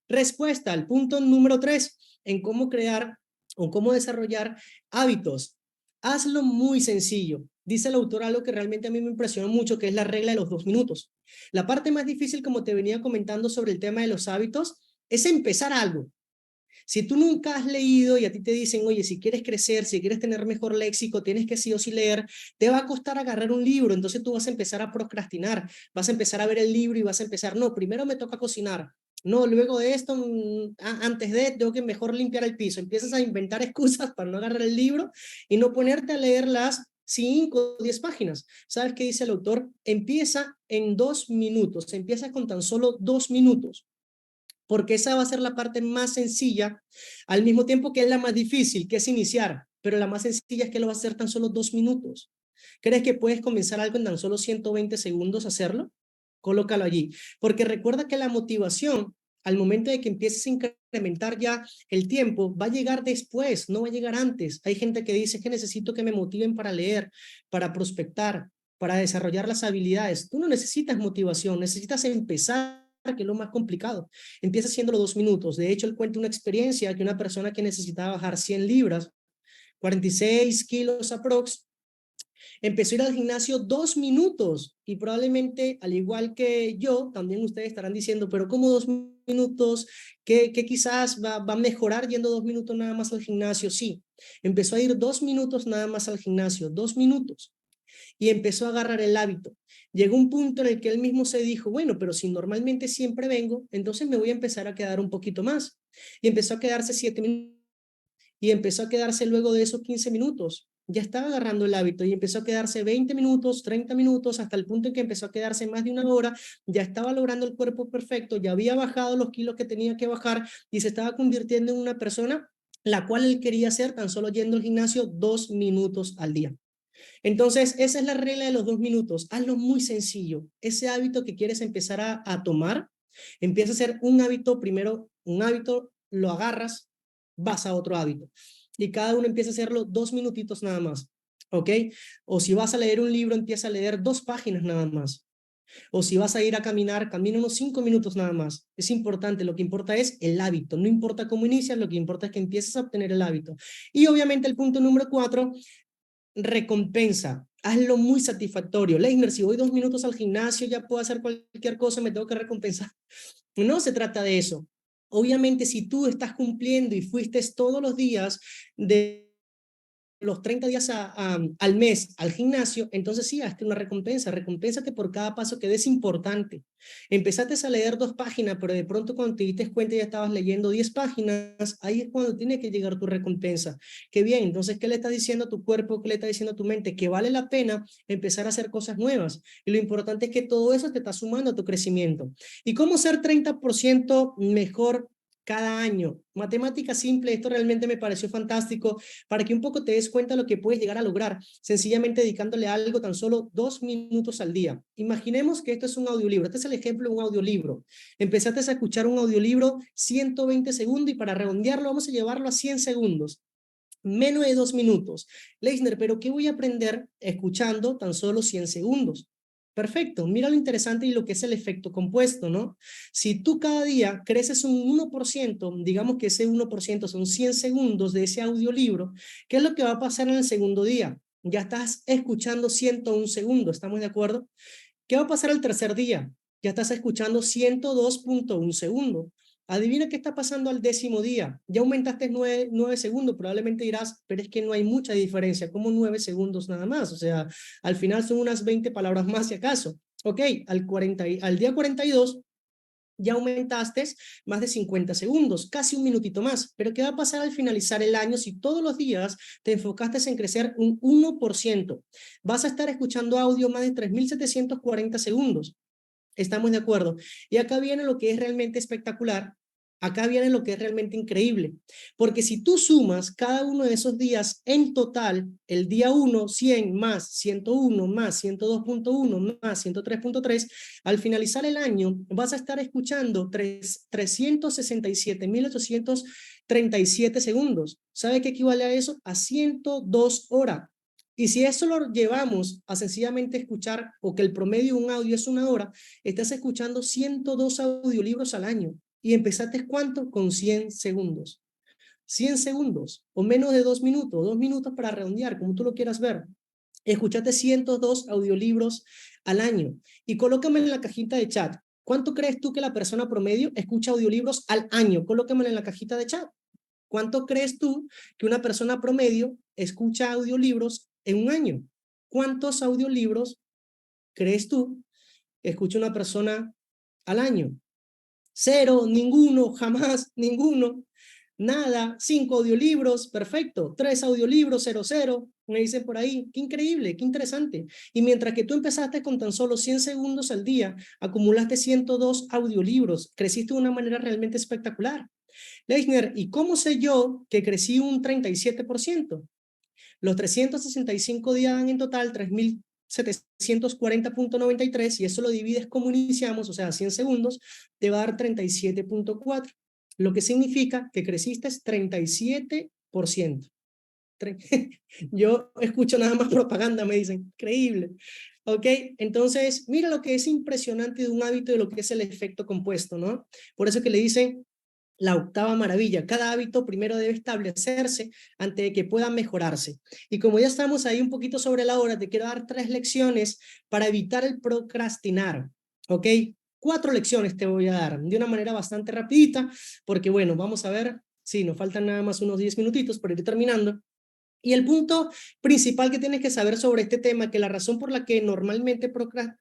Respuesta al punto número 3 en cómo crear o cómo desarrollar hábitos. Hazlo muy sencillo. Dice el autor algo que realmente a mí me impresionó mucho, que es la regla de los 2 minutos. La parte más difícil, como te venía comentando sobre el tema de los hábitos, es empezar algo. Si tú nunca has leído y a ti te dicen, oye, si quieres crecer, si quieres tener mejor léxico, tienes que sí o sí leer, te va a costar agarrar un libro, entonces tú vas a empezar a procrastinar, vas a empezar a ver el libro y vas a empezar, no, primero me toca cocinar, no, luego de esto, antes de, tengo que mejor limpiar el piso, empiezas a inventar excusas para no agarrar el libro y no ponerte a leer las 5 o 10 páginas. ¿Sabes qué dice el autor? Empieza en 2 minutos, empieza con tan solo 2 minutos porque esa va a ser la parte más sencilla, al mismo tiempo que es la más difícil, que es iniciar, pero la más sencilla es que lo vas a hacer tan solo 2 minutos. ¿Crees que puedes comenzar algo en tan solo 120 segundos a hacerlo? Colócalo allí, porque recuerda que la motivación, al momento de que empieces a incrementar ya el tiempo, va a llegar después, no va a llegar antes. Hay gente que dice que necesito que me motiven para leer, para prospectar, para desarrollar las habilidades. Tú no necesitas motivación, necesitas empezar, que es lo más complicado. Empieza haciéndolo 2 minutos. De hecho, él cuenta una experiencia que una persona que necesitaba bajar 100 libras, 46 kilos aprox, empezó a ir al gimnasio 2 minutos y probablemente, al igual que yo, también ustedes estarán diciendo, pero ¿cómo 2 minutos? ¿Qué quizás va a mejorar yendo 2 minutos nada más al gimnasio? Sí, empezó a ir 2 minutos nada más al gimnasio, 2 minutos y empezó a agarrar el hábito. Llegó un punto en el que él mismo se dijo, bueno, pero si normalmente siempre vengo, entonces me voy a empezar a quedar un poquito más. Y empezó a quedarse 7 minutos y empezó a quedarse luego de esos 15 minutos. Ya estaba agarrando el hábito y empezó a quedarse 20 minutos, 30 minutos, hasta el punto en que empezó a quedarse más de una hora, ya estaba logrando el cuerpo perfecto, ya había bajado los kilos que tenía que bajar y se estaba convirtiendo en una persona la cual él quería ser tan solo yendo al gimnasio 2 minutos al día. Entonces, esa es la regla de los 2 minutos. Hazlo muy sencillo. Ese hábito que quieres empezar a tomar, empieza a ser un hábito, primero un hábito, lo agarras, vas a otro hábito. Y cada uno empieza a hacerlo 2 minutitos nada más. ¿Ok? O si vas a leer un libro, empieza a leer 2 páginas nada más. O si vas a ir a caminar, camina unos 5 minutos nada más. Es importante, lo que importa es el hábito. No importa cómo inicias, lo que importa es que empieces a obtener el hábito. Y obviamente el punto número 4, recompensa. Hazlo muy satisfactorio. Leisner, si voy 2 minutos al gimnasio, ya puedo hacer cualquier cosa, me tengo que recompensar. No se trata de eso. Obviamente, si tú estás cumpliendo y fuiste todos los días de los 30 días al mes al gimnasio, entonces sí, hazte una recompensa, recompénsate por cada paso que des importante. Empezaste a leer 2 páginas, pero de pronto cuando te diste cuenta ya estabas leyendo 10 páginas, ahí es cuando tiene que llegar tu recompensa. Qué bien, entonces, ¿qué le estás diciendo a tu cuerpo? ¿Qué le estás diciendo a tu mente? Que vale la pena empezar a hacer cosas nuevas. Y lo importante es que todo eso te está sumando a tu crecimiento. ¿Y cómo ser 30% mejor cada año? Matemática simple, esto realmente me pareció fantástico para que un poco te des cuenta de lo que puedes llegar a lograr, sencillamente dedicándole algo tan solo 2 minutos al día. Imaginemos que esto es un audiolibro, este es el ejemplo de un audiolibro. Empezaste a escuchar un audiolibro 120 segundos y para redondearlo vamos a llevarlo a 100 segundos. Menos de 2 minutos. Leisner, ¿pero qué voy a aprender escuchando tan solo 100 segundos? Perfecto, mira lo interesante y lo que es el efecto compuesto, ¿no? Si tú cada día creces un 1%, digamos que ese 1% son 100 segundos de ese audiolibro, ¿qué es lo que va a pasar en el segundo día? Ya estás escuchando 101 segundos, ¿estamos de acuerdo? ¿Qué va a pasar el tercer día? Ya estás escuchando 102.1 segundos. Adivina qué está pasando al 10.º día. Ya aumentaste 9 segundos. Probablemente dirás, pero es que no hay mucha diferencia. ¿Cómo 9 segundos nada más? O sea, al final son unas 20 palabras más si acaso. Ok, al día 42 ya aumentaste más de 50 segundos, casi un minutito más. Pero ¿qué va a pasar al finalizar el año si todos los días te enfocaste en crecer un 1%? Vas a estar escuchando audio más de 3.740 segundos. Estamos de acuerdo. Y acá viene lo que es realmente espectacular. Acá viene lo que es realmente increíble. Porque si tú sumas cada uno de esos días en total, el día 1, 100 más 101 más 102.1 más 103.3, al finalizar el año vas a estar escuchando 367.837 segundos. ¿Sabe qué equivale a eso? A 102 horas. Y si eso lo llevamos a sencillamente escuchar, o que el promedio de un audio es 1 hora, estás escuchando 102 audiolibros al año. ¿Y empezaste cuánto? Con 100 segundos. 100 segundos o menos de 2 minutos, 2 minutos para redondear, como tú lo quieras ver. Escuchaste 102 audiolibros al año. Y colócame en la cajita de chat. ¿Cuánto crees tú que la persona promedio escucha audiolibros al año? Colócamelo en la cajita de chat. ¿Cuánto crees tú que una persona promedio escucha audiolibros en un año? ¿Cuántos audiolibros crees tú que escucha una persona al año? 0, ninguno, jamás, ninguno, nada. 5 audiolibros, perfecto. 3 audiolibros, 0, 0. Me dicen por ahí, qué increíble, qué interesante. Y mientras que tú empezaste con tan solo 100 segundos al día, acumulaste 102 audiolibros, creciste de una manera realmente espectacular. Leisner, ¿y cómo sé yo que crecí un 37%? Los 365 días dan en total 3.740.93 y eso lo divides como iniciamos, o sea, 100 segundos, te va a dar 37.4, lo que significa que creciste 37%. Yo escucho nada más propaganda, me dicen, increíble. Ok, entonces mira lo que es impresionante de un hábito y lo que es el efecto compuesto, ¿no? Por eso que le dicen la octava maravilla. Cada hábito primero debe establecerse antes de que pueda mejorarse. Y como ya estamos ahí un poquito sobre la hora, te quiero dar 3 lecciones para evitar el procrastinar. ¿Ok? 4 lecciones te voy a dar de una manera bastante rapidita, porque bueno, vamos a ver, sí, nos faltan nada más unos 10 minutitos para ir terminando. Y el punto principal que tienes que saber sobre este tema, que la razón por la que normalmente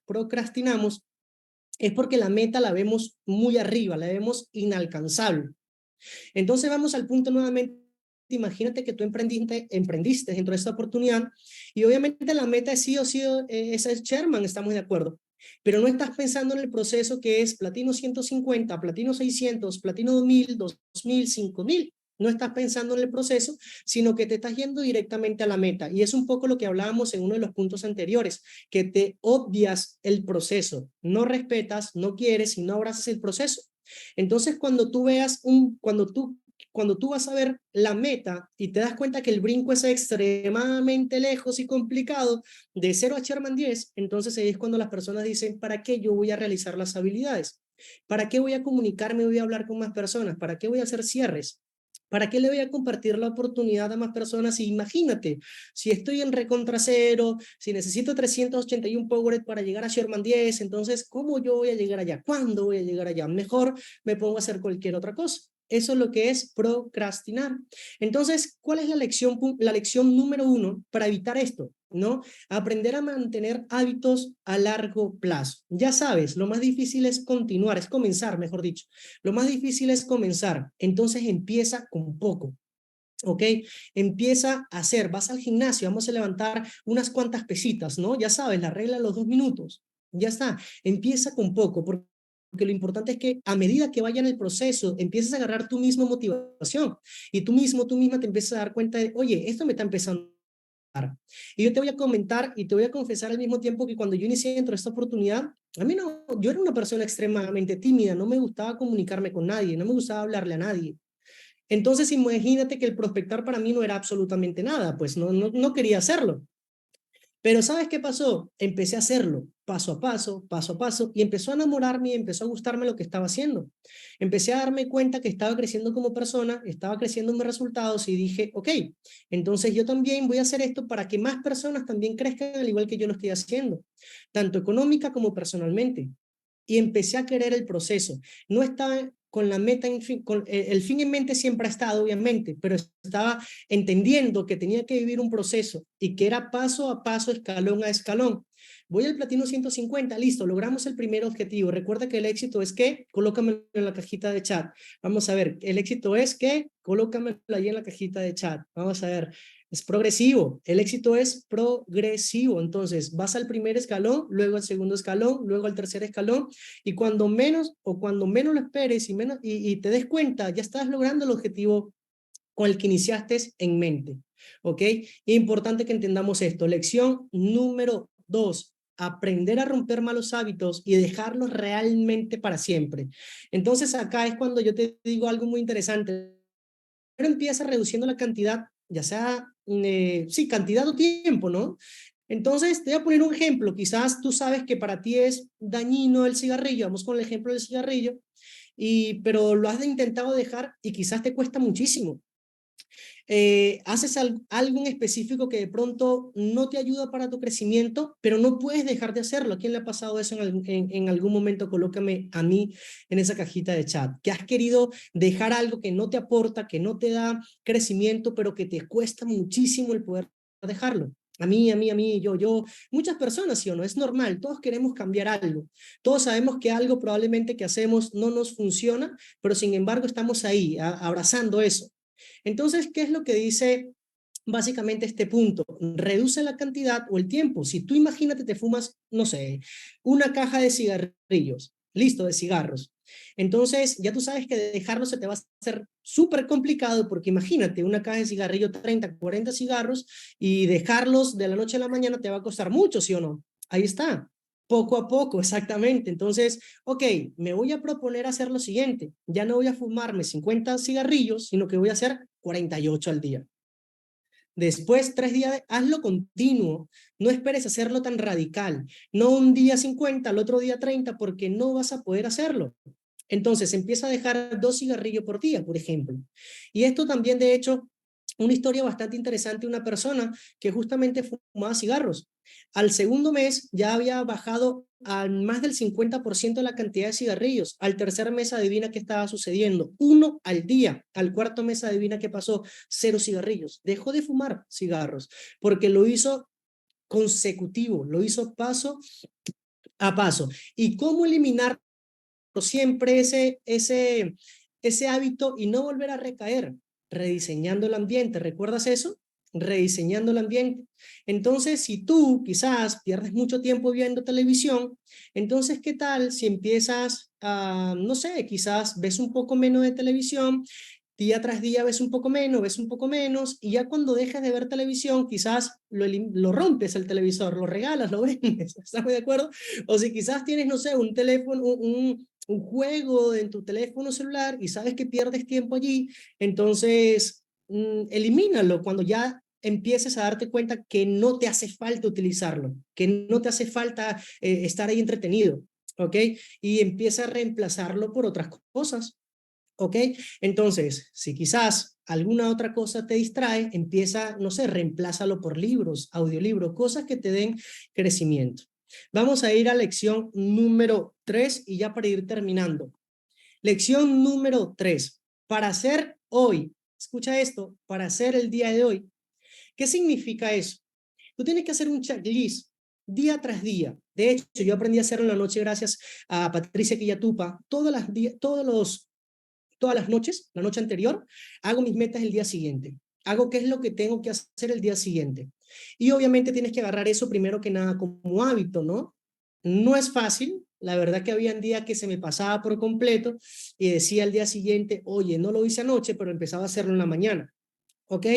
procrastinamos es porque la meta la vemos muy arriba, la vemos inalcanzable. Entonces vamos al punto nuevamente. Imagínate que tú emprendiste dentro de esta oportunidad y obviamente la meta es sí o sí es el Sherman, estamos de acuerdo. Pero no estás pensando en el proceso que es platino 150, platino 600, platino 2000, 2000, 5000. No estás pensando en el proceso, sino que te estás yendo directamente a la meta. Y es un poco lo que hablábamos en uno de los puntos anteriores, que te obvias el proceso, no respetas, no quieres y no abrazas el proceso. Entonces, cuando tú vas a ver la meta y te das cuenta que el brinco es extremadamente lejos y complicado, de 0 a Sherman 10, entonces ahí es cuando las personas dicen, ¿para qué yo voy a realizar las habilidades? ¿Para qué voy a comunicarme, voy a hablar con más personas? ¿Para qué voy a hacer cierres? ¿Para qué le voy a compartir la oportunidad a más personas? Y imagínate, si estoy en recontra cero, si necesito 381 Powerade para llegar a Sherman 10, entonces, ¿cómo yo voy a llegar allá? ¿Cuándo voy a llegar allá? Mejor me pongo a hacer cualquier otra cosa. Eso es lo que es procrastinar. Entonces, ¿cuál es la lección número 1 para evitar esto? ¿No? Aprender a mantener hábitos a largo plazo. Ya sabes, lo más difícil es continuar, es comenzar, mejor dicho. Lo más difícil es comenzar. Entonces empieza con poco. ¿Ok? Empieza a hacer, vas al gimnasio, vamos a levantar unas cuantas pesitas, ¿no? Ya sabes, la regla de los 2 minutos. Ya está, empieza con poco, porque lo importante es que a medida que vaya en el proceso, empieces a agarrar tu misma motivación y tú misma te empiezas a dar cuenta de, oye, esto me está empezando a dar. Y yo te voy a comentar y te voy a confesar al mismo tiempo que cuando yo inicié dentro de esta oportunidad, a mí no, yo era una persona extremadamente tímida, no me gustaba comunicarme con nadie, no me gustaba hablarle a nadie. Entonces, imagínate que el prospectar para mí no era absolutamente nada, pues no quería hacerlo. Pero ¿sabes qué pasó? Empecé a hacerlo paso a paso, y empezó a enamorarme y empezó a gustarme lo que estaba haciendo. Empecé a darme cuenta que estaba creciendo como persona, estaba creciendo en mis resultados y dije, ok, entonces yo también voy a hacer esto para que más personas también crezcan al igual que yo lo estoy haciendo, tanto económica como personalmente. Y empecé a querer el proceso. No estaba con la meta, con el fin en mente siempre ha estado, obviamente, pero estaba entendiendo que tenía que vivir un proceso y que era paso a paso, escalón a escalón. Voy al platino 150, listo, logramos el primer objetivo. Recuerda que el éxito es que, colócamelo en la cajita de chat. Vamos a ver, el éxito es que, colócamelo ahí en la cajita de chat. Vamos a ver, es progresivo, el éxito es progresivo. Entonces, vas al primer escalón, luego al segundo escalón, luego al tercer escalón, y cuando menos lo esperes y te des cuenta, ya estás logrando el objetivo con el que iniciaste en mente. ¿Ok? Importante que entendamos esto. Lección número 2. Aprender a romper malos hábitos y dejarlos realmente para siempre. Entonces acá es cuando yo te digo algo muy interesante. Pero empieza reduciendo la cantidad, ya sea, sí, cantidad o tiempo, ¿no? Entonces, te voy a poner un ejemplo. Quizás tú sabes que para ti es dañino el cigarrillo. Vamos con el ejemplo del cigarrillo. Pero lo has intentado dejar y quizás te cuesta muchísimo. Haces algo en específico que de pronto no te ayuda para tu crecimiento, pero no puedes dejar de hacerlo. ¿A quién le ha pasado eso en algún momento? Colócame a mí en esa cajita de chat. Que has querido dejar algo que no te aporta, que no te da crecimiento, pero que te cuesta muchísimo el poder dejarlo. A mí, yo, muchas personas, ¿sí o no? Es normal, todos queremos cambiar algo. Todos sabemos que algo probablemente que hacemos no nos funciona, pero sin embargo estamos ahí, abrazando eso. Entonces, ¿qué es lo que dice básicamente este punto? Reduce la cantidad o el tiempo. Si tú imagínate, te fumas, no sé, una caja de cigarrillos, listo, de cigarros. Entonces, ya tú sabes que dejarlo se te va a hacer súper complicado porque imagínate, una caja de cigarrillo, 30, 40 cigarros y dejarlos de la noche a la mañana te va a costar mucho, ¿sí o no? Ahí está. Poco a poco, exactamente. Entonces, ok, me voy a proponer hacer lo siguiente. Ya no voy a fumarme 50 cigarrillos, sino que voy a hacer 48 al día. Después, 3 días, hazlo continuo. No esperes hacerlo tan radical. No un día 50, al otro día 30, porque no vas a poder hacerlo. Entonces, empieza a dejar 2 cigarrillos por día, por ejemplo. Y esto también, de hecho, una historia bastante interesante, una persona que justamente fumaba cigarros. Al segundo mes ya había bajado a más del 50% la cantidad de cigarrillos. Al tercer mes adivina qué estaba sucediendo. 1 al día. Al cuarto mes adivina qué pasó. 0 cigarrillos. Dejó de fumar cigarros porque lo hizo consecutivo, lo hizo paso a paso. ¿Y cómo eliminar siempre ese hábito y no volver a recaer? Rediseñando el ambiente. ¿Recuerdas eso? Rediseñando el ambiente. Entonces, si tú quizás pierdes mucho tiempo viendo televisión, entonces, ¿qué tal si empiezas a, no sé, quizás ves un poco menos de televisión, día tras día ves un poco menos, y ya cuando dejas de ver televisión, quizás lo rompes el televisor, lo regalas, lo vendes, ¿estás de acuerdo? O si quizás tienes, no sé, un teléfono, un juego en tu teléfono celular y sabes que pierdes tiempo allí, entonces elimínalo cuando ya empieces a darte cuenta que no te hace falta utilizarlo, que no te hace falta estar ahí entretenido, ¿ok? Y empieza a reemplazarlo por otras cosas. ¿Ok? Entonces, si quizás alguna otra cosa te distrae, empieza, no sé, reemplázalo por libros, audiolibros, cosas que te den crecimiento. Vamos a ir a lección número 3 y ya para ir terminando. Lección número 3. para hacer hoy. Escucha esto, para hacer el día de hoy. ¿Qué significa eso? Tú tienes que hacer un checklist día tras día. De hecho, yo aprendí a hacerlo en la noche gracias a Patricia Quillatupa. Todas las noches, la noche anterior, hago mis metas el día siguiente. Hago qué es lo que tengo que hacer el día siguiente. Y obviamente tienes que agarrar eso primero que nada como hábito, ¿no? No es fácil. La verdad que había un día que se me pasaba por completo y decía al día siguiente, oye, no lo hice anoche, pero empezaba a hacerlo en la mañana. ¿Ok?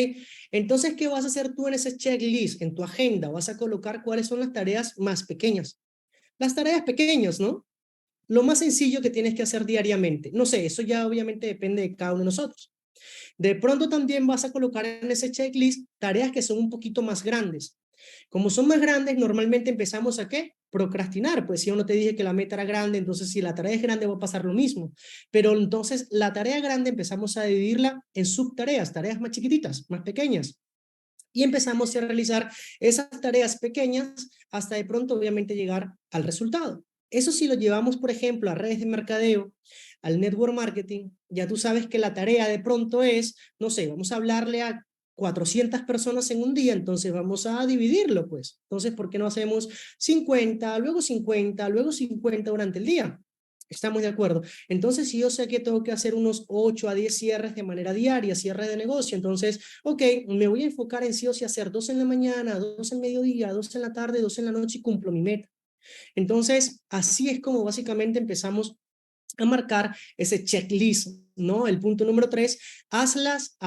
Entonces, ¿qué vas a hacer tú en ese checklist, en tu agenda? Vas a colocar cuáles son las tareas más pequeñas. Las tareas pequeñas, ¿no? Lo más sencillo que tienes que hacer diariamente. No sé, eso ya obviamente depende de cada uno de nosotros. De pronto también vas a colocar en ese checklist tareas que son un poquito más grandes. Como son más grandes, normalmente empezamos a ¿qué? Procrastinar. Pues si yo no te dije que la meta era grande, entonces si la tarea es grande va a pasar lo mismo. Pero entonces la tarea grande empezamos a dividirla en subtareas, tareas más chiquititas, más pequeñas. Y empezamos a realizar esas tareas pequeñas hasta de pronto obviamente llegar al resultado. Eso si lo llevamos, por ejemplo, a redes de mercadeo, al network marketing, ya tú sabes que la tarea de pronto es, no sé, vamos a hablarle a 400 personas en un día, entonces vamos a dividirlo, pues. Entonces, ¿por qué no hacemos 50, luego 50, luego 50 durante el día? Estamos de acuerdo. Entonces, si yo sé que tengo que hacer unos 8 a 10 cierres de manera diaria, cierre de negocio, entonces, ok, me voy a enfocar en sí o sí hacer 2 en la mañana, 2 en mediodía, 2 en la tarde, 2 en la noche y cumplo mi meta. Entonces, así es como básicamente empezamos a marcar ese checklist, ¿no? El punto número 3, hazlas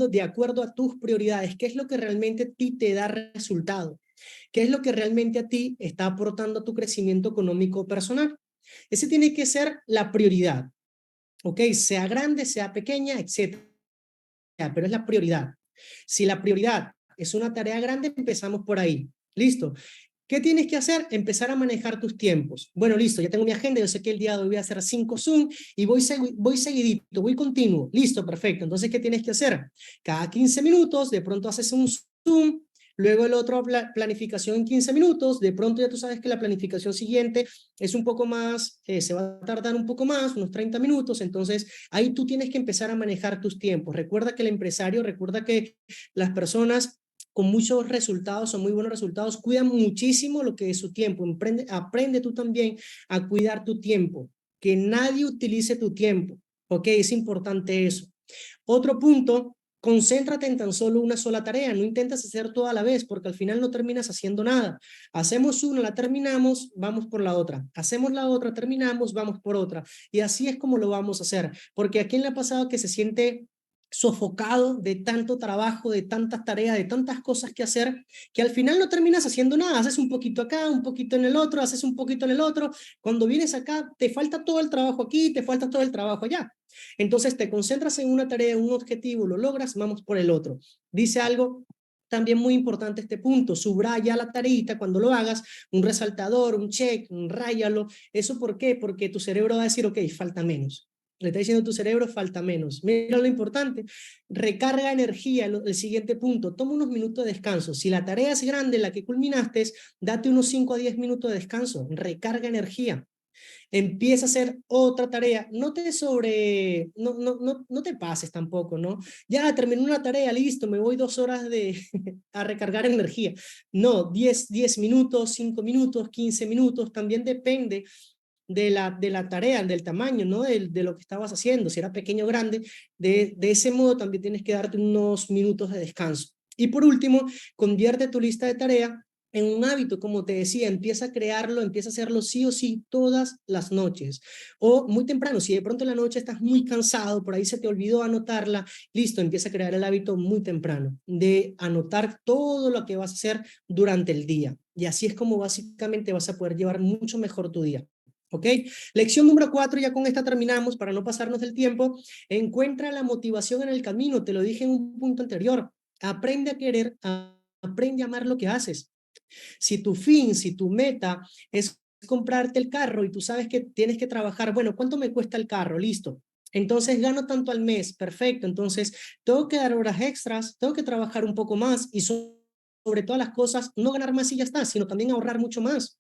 de acuerdo a tus prioridades. ¿Qué es lo que realmente a ti te da resultado? ¿Qué es lo que realmente a ti está aportando a tu crecimiento económico personal? Ese tiene que ser la prioridad, ¿ok? Sea grande, sea pequeña, etcétera, pero es la prioridad. Si la prioridad es una tarea grande, empezamos por ahí. Listo. ¿Qué tienes que hacer? Empezar a manejar tus tiempos. Bueno, listo, ya tengo mi agenda, yo sé que el día de hoy voy a hacer 5 Zoom y voy seguidito, voy continuo. Listo, perfecto. Entonces, ¿qué tienes que hacer? Cada 15 minutos, de pronto haces un Zoom, luego el otro planificación en 15 minutos, de pronto ya tú sabes que la planificación siguiente es un poco más, se va a tardar un poco más, unos 30 minutos, entonces ahí tú tienes que empezar a manejar tus tiempos. Recuerda que el empresario, recuerda que las personas con muchos resultados o muy buenos resultados, cuidan muchísimo lo que es su tiempo. Aprende tú también a cuidar tu tiempo, que nadie utilice tu tiempo, ¿ok? Es importante eso. Otro punto, concéntrate en tan solo una sola tarea, no intentes hacer toda a la vez, porque al final no terminas haciendo nada. Hacemos una, la terminamos, vamos por la otra. Hacemos la otra, terminamos, vamos por otra. Y así es como lo vamos a hacer, porque a quién le ha pasado que se siente sofocado de tanto trabajo, de tantas tareas, de tantas cosas que hacer, que al final no terminas haciendo nada, haces un poquito acá, un poquito en el otro, haces un poquito en el otro, cuando vienes acá te falta todo el trabajo aquí, te falta todo el trabajo allá. Entonces te concentras en una tarea, un objetivo, lo logras, vamos por el otro. Dice algo también muy importante este punto, subraya la tareita cuando lo hagas, un resaltador, un check, un ráyalo. ¿Eso por qué? Porque tu cerebro va a decir, ok, falta menos. Le está diciendo a tu cerebro, falta menos. Mira lo importante, recarga energía, el siguiente punto, toma unos minutos de descanso. Si la tarea es grande, la que culminaste, date unos 5 a 10 minutos de descanso, recarga energía. Empieza a hacer otra tarea, no te pases tampoco, ¿no? Ya terminé una tarea, listo, me voy 2 horas a recargar energía. No, 10 minutos, 5 minutos, 15 minutos, también depende de la tarea, del tamaño, ¿no? De lo que estabas haciendo, si era pequeño o grande, de ese modo también tienes que darte unos minutos de descanso. Y por último, convierte tu lista de tarea en un hábito, como te decía, empieza a crearlo, empieza a hacerlo sí o sí todas las noches o muy temprano. Si de pronto en la noche estás muy cansado, por ahí se te olvidó anotarla, listo, empieza a crear el hábito muy temprano de anotar todo lo que vas a hacer durante el día. Y así es como básicamente vas a poder llevar mucho mejor tu día. ¿Ok? Lección número 4, ya con esta terminamos para no pasarnos del tiempo. Encuentra la motivación en el camino, te lo dije en un punto anterior. Aprende a querer, aprende a amar lo que haces. Si tu fin, si tu meta es comprarte el carro y tú sabes que tienes que trabajar, bueno, ¿cuánto me cuesta el carro? Listo. Entonces gano tanto al mes, perfecto. Entonces tengo que dar horas extras, tengo que trabajar un poco más y sobre todas las cosas, no ganar más y ya está, sino también ahorrar mucho más.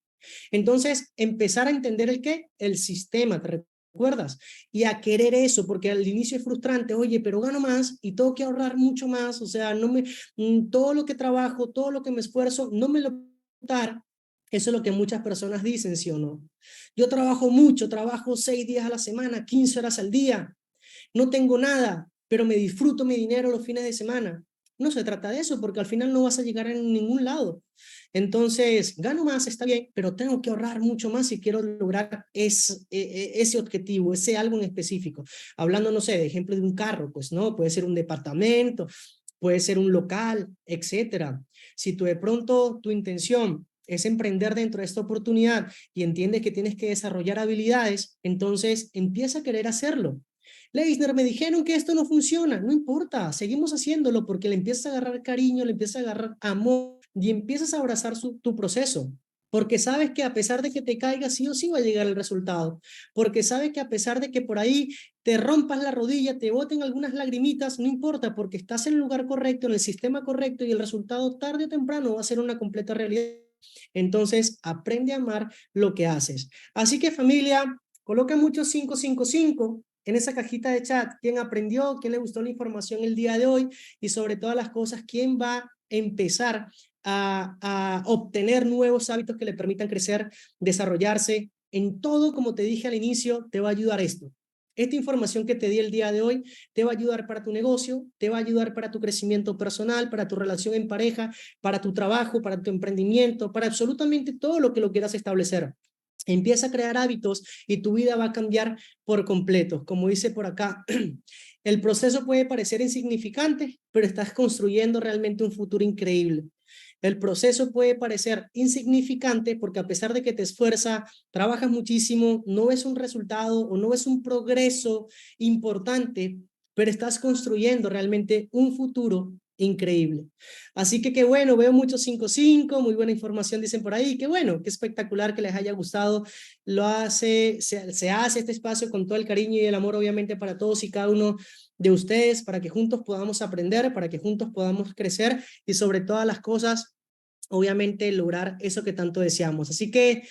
Entonces, empezar a entender el qué, el sistema, te ¿Recuerdas? Y a querer eso, porque al inicio es frustrante, oye, pero gano más y tengo que ahorrar mucho más, o sea, todo lo que trabajo, todo lo que me esfuerzo, no me lo puedo dar. Eso es lo que muchas personas dicen, ¿sí o no? Yo trabajo mucho, trabajo 6 días a la semana, 15 horas al día, no tengo nada, pero me disfruto mi dinero los fines de semana. No se trata de eso, porque al final no vas a llegar a ningún lado. Entonces, gano más, está bien, pero tengo que ahorrar mucho más si quiero lograr ese objetivo, ese algo en específico. Hablando, no sé, de ejemplo de un carro, pues no, puede ser un departamento, puede ser un local, etcétera. Si tú de pronto tu intención es emprender dentro de esta oportunidad y entiendes que tienes que desarrollar habilidades, entonces empieza a querer hacerlo. Leisner, me dijeron que esto no funciona, no importa, seguimos haciéndolo porque le empiezas a agarrar cariño, le empiezas a agarrar amor y empiezas a abrazar tu proceso. Porque sabes que a pesar de que te caigas, sí o sí va a llegar el resultado. Porque sabes que a pesar de que por ahí te rompas la rodilla, te boten algunas lagrimitas, no importa, porque estás en el lugar correcto, en el sistema correcto y el resultado tarde o temprano va a ser una completa realidad. Entonces, aprende a amar lo que haces. Así que familia, coloca muchos 555 en esa cajita de chat. ¿Quién aprendió? ¿Quién le gustó la información el día de hoy? Y sobre todas las cosas, ¿quién va a empezar a obtener nuevos hábitos que le permitan crecer, desarrollarse? En todo, como te dije al inicio, te va a ayudar esto. Esta información que te di el día de hoy te va a ayudar para tu negocio, te va a ayudar para tu crecimiento personal, para tu relación en pareja, para tu trabajo, para tu emprendimiento, para absolutamente todo lo que lo quieras establecer. Empieza a crear hábitos y tu vida va a cambiar por completo. Como dice por acá, el proceso puede parecer insignificante, pero estás construyendo realmente un futuro increíble. El proceso puede parecer insignificante porque a pesar de que te esfuerzas, trabajas muchísimo, no ves un resultado o no ves un progreso importante, pero estás construyendo realmente un futuro increíble. Así que qué bueno, veo muchos 5-5, muy buena información dicen por ahí, qué bueno, qué espectacular que les haya gustado. Se hace este espacio con todo el cariño y el amor obviamente para todos y cada uno de ustedes, para que juntos podamos aprender, para que juntos podamos crecer y sobre todas las cosas obviamente lograr eso que tanto deseamos. Así que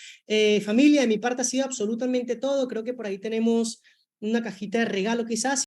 familia, de mi parte ha sido absolutamente todo. Creo que por ahí tenemos una cajita de regalo quizás.